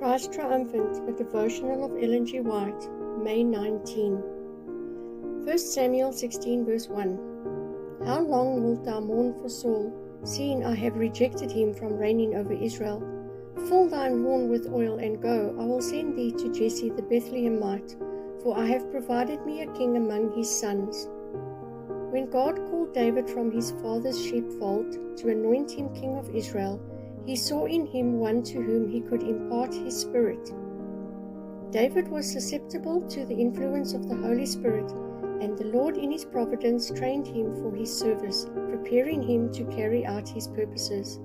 Christ Triumphant, a devotional of Ellen G. White, May 19. 1 Samuel 16 verse 1. How long wilt thou mourn for Saul, seeing I have rejected him from reigning over Israel? Fill thine horn with oil and go, I will send thee to Jesse the Bethlehemite, for I have provided me a king among his sons. When God called David from his father's sheepfold to anoint him king of Israel, he saw in him one to whom he could impart his spirit. David was susceptible to the influence of the Holy Spirit, and the Lord in his providence trained him for his service, preparing him to carry out his purposes.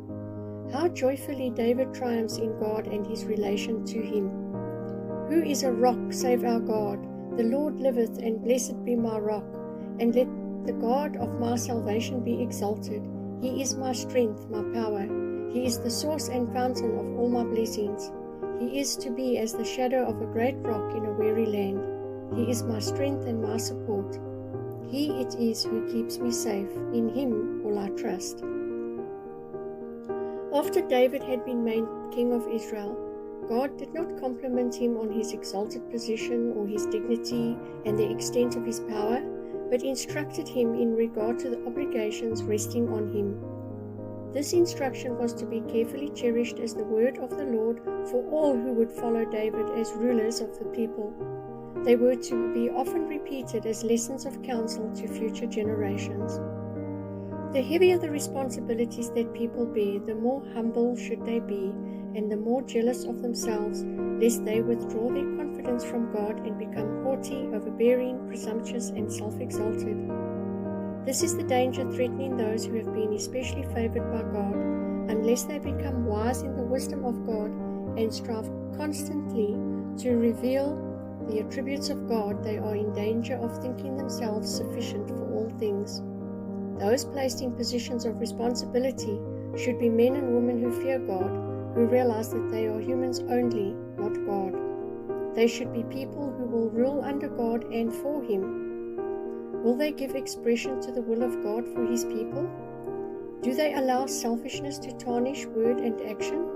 How joyfully David triumphs in God and his relation to him. Who is a rock save our God? The Lord liveth, and blessed be my rock, and let the God of my salvation be exalted. He is my strength, my power. He is the source and fountain of all my blessings. He is to be as the shadow of a great rock in a weary land. He is my strength and my support. He it is who keeps me safe. In him will I trust. After David had been made king of Israel, God did not compliment him on his exalted position or his dignity and the extent of his power, but instructed him in regard to the obligations resting on him. This instruction was to be carefully cherished as the word of the Lord for all who would follow David as rulers of the people. They were to be often repeated as lessons of counsel to future generations. The heavier the responsibilities that people bear, the more humble should they be, and the more jealous of themselves, lest they withdraw their confidence from God and become haughty, overbearing, presumptuous, and self-exalted. This is the danger threatening those who have been especially favored by God. Unless they become wise in the wisdom of God and strive constantly to reveal the attributes of God, they are in danger of thinking themselves sufficient for all things. Those placed in positions of responsibility should be men and women who fear God, who realize that they are humans only, not God. They should be people who will rule under God and for Him. Will they give expression to the will of God for His people? Do they allow selfishness to tarnish word and action?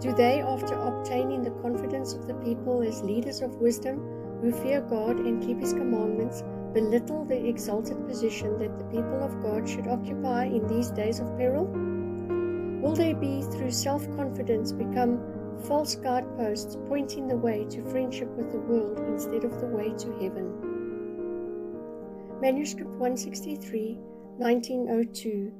Do they, after obtaining the confidence of the people as leaders of wisdom who fear God and keep His commandments, belittle the exalted position that the people of God should occupy in these days of peril? Will they be, through self-confidence, become false guideposts pointing the way to friendship with the world instead of the way to heaven? Manuscript 163, 1902.